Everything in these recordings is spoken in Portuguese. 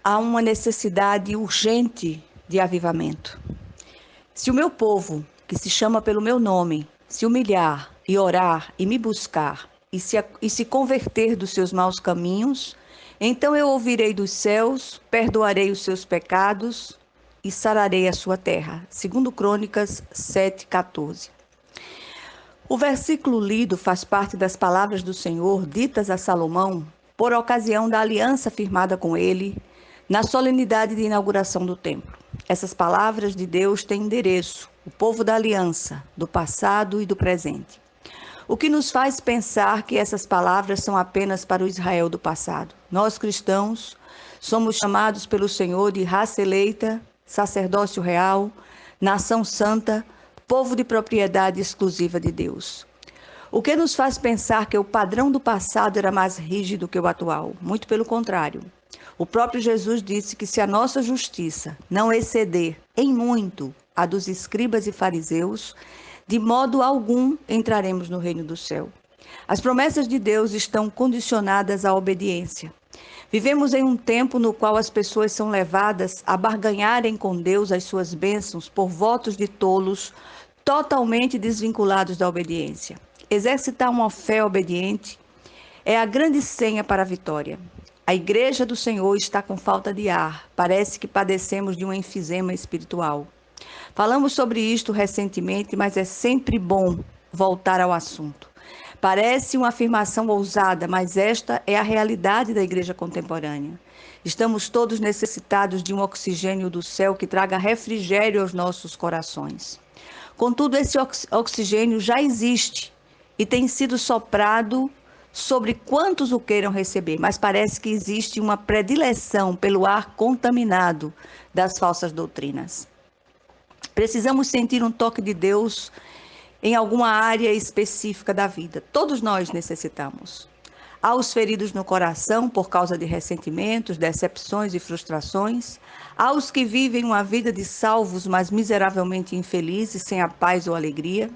há uma necessidade urgente de avivamento. Se o meu povo, que se chama pelo meu nome, se humilhar e orar e me buscar e se converter dos seus maus caminhos, então eu ouvirei dos céus, perdoarei os seus pecados e sararei a sua terra. Segundo Crônicas 7:14. O versículo lido faz parte das palavras do Senhor ditas a Salomão por ocasião da aliança firmada com ele na solenidade de inauguração do templo. Essas palavras de Deus têm endereço, o povo da aliança, do passado e do presente. O que nos faz pensar que essas palavras são apenas para o Israel do passado. Nós cristãos somos chamados pelo Senhor de raça eleita, sacerdócio real, nação santa, povo de propriedade exclusiva de Deus. O que nos faz pensar que o padrão do passado era mais rígido que o atual? Muito pelo contrário. O próprio Jesus disse que se a nossa justiça não exceder em muito a dos escribas e fariseus, de modo algum entraremos no reino do céu. As promessas de Deus estão condicionadas à obediência. Vivemos em um tempo no qual as pessoas são levadas a barganharem com Deus as suas bênçãos por votos de tolos totalmente desvinculados da obediência. Exercitar uma fé obediente é a grande senha para a vitória. A igreja do Senhor está com falta de ar. Parece que padecemos de um enfisema espiritual. Falamos sobre isto recentemente, mas é sempre bom voltar ao assunto. Parece uma afirmação ousada, mas esta é a realidade da igreja contemporânea. Estamos todos necessitados de um oxigênio do céu que traga refrigério aos nossos corações. Contudo, esse oxigênio já existe e tem sido soprado sobre quantos o queiram receber, mas parece que existe uma predileção pelo ar contaminado das falsas doutrinas. Precisamos sentir um toque de Deus em alguma área específica da vida. Todos nós necessitamos. Há os feridos no coração por causa de ressentimentos, decepções e frustrações. Há os que vivem uma vida de salvos, mas miseravelmente infelizes, sem a paz ou alegria.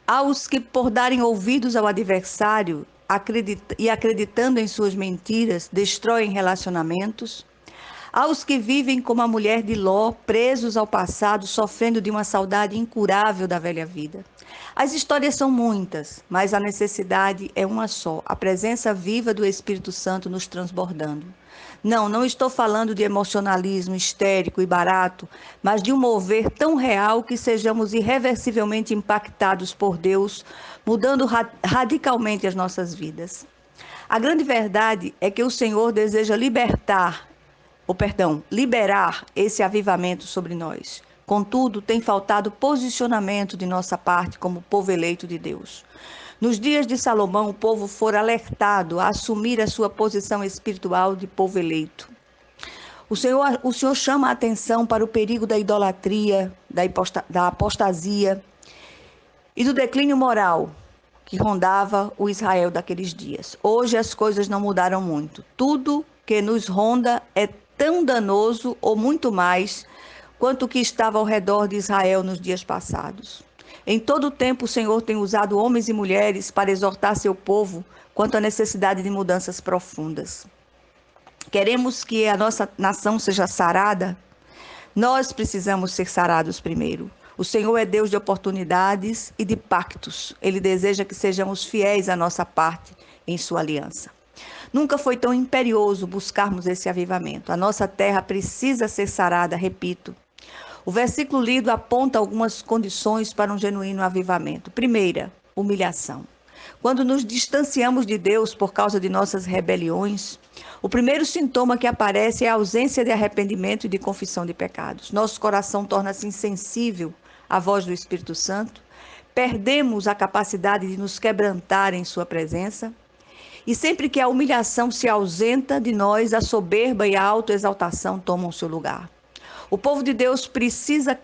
Há os que, por darem ouvidos ao adversário acreditando em suas mentiras, destroem relacionamentos. Há os que vivem como a mulher de Ló, presos ao passado, sofrendo de uma saudade incurável da velha vida. As histórias são muitas, mas a necessidade é uma só, a presença viva do Espírito Santo nos transbordando. Não estou falando de emocionalismo histérico e barato, mas de um mover tão real que sejamos irreversivelmente impactados por Deus, mudando radicalmente as nossas vidas. A grande verdade é que o Senhor deseja liberar esse avivamento sobre nós. Contudo, tem faltado posicionamento de nossa parte como povo eleito de Deus. Nos dias de Salomão, o povo fora alertado a assumir a sua posição espiritual de povo eleito. O Senhor chama a atenção para o perigo da idolatria, da apostasia e do declínio moral que rondava o Israel daqueles dias. Hoje as coisas não mudaram muito. Tudo que nos ronda é tão danoso ou muito mais quanto o que estava ao redor de Israel nos dias passados. Em todo o tempo, o Senhor tem usado homens e mulheres para exortar seu povo quanto à necessidade de mudanças profundas. Queremos que a nossa nação seja sarada? Nós precisamos ser sarados primeiro. O Senhor é Deus de oportunidades e de pactos. Ele deseja que sejamos fiéis à nossa parte em sua aliança. Nunca foi tão imperioso buscarmos esse avivamento. A nossa terra precisa ser sarada, repito. O versículo lido aponta algumas condições para um genuíno avivamento. Primeira, humilhação. Quando nos distanciamos de Deus por causa de nossas rebeliões, o primeiro sintoma que aparece é a ausência de arrependimento e de confissão de pecados. Nosso coração torna-se insensível à voz do Espírito Santo, perdemos a capacidade de nos quebrantar em sua presença, e sempre que a humilhação se ausenta de nós, a soberba e a autoexaltação tomam seu lugar. O povo de Deus precisa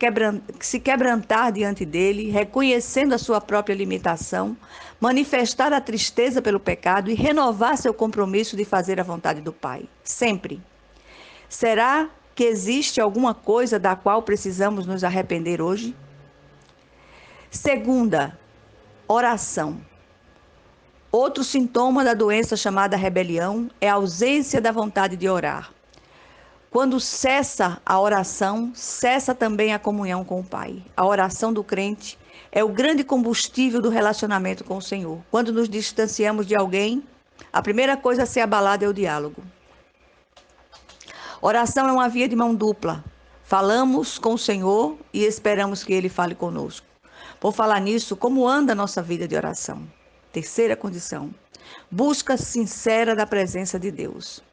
se quebrantar diante dele, reconhecendo a sua própria limitação, manifestar a tristeza pelo pecado e renovar seu compromisso de fazer a vontade do Pai. Sempre. Será que existe alguma coisa da qual precisamos nos arrepender hoje? Segunda, oração. Outro sintoma da doença chamada rebelião é a ausência da vontade de orar. Quando cessa a oração, cessa também a comunhão com o Pai. A oração do crente é o grande combustível do relacionamento com o Senhor. Quando nos distanciamos de alguém, a primeira coisa a ser abalada é o diálogo. Oração é uma via de mão dupla. Falamos com o Senhor e esperamos que Ele fale conosco. Por falar nisso, como anda a nossa vida de oração? Terceira condição: busca sincera da presença de Deus.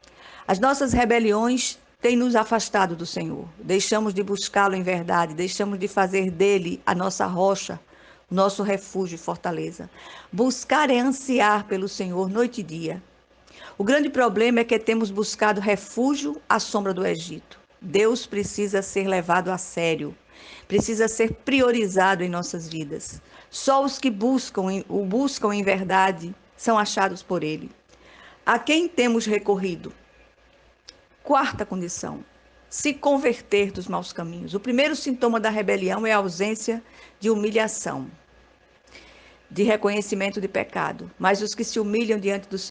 As nossas rebeliões têm nos afastado do Senhor. Deixamos de buscá-lo em verdade, deixamos de fazer dele a nossa rocha, o nosso refúgio e fortaleza. Buscar é ansiar pelo Senhor noite e dia. O grande problema é que temos buscado refúgio à sombra do Egito. Deus precisa ser levado a sério, precisa ser priorizado em nossas vidas. Só os que o buscam em verdade são achados por Ele. A quem temos recorrido? Quarta condição: se converter dos maus caminhos. O primeiro sintoma da rebelião é a ausência de humilhação, de reconhecimento de pecado. Mas os que se humilham diante do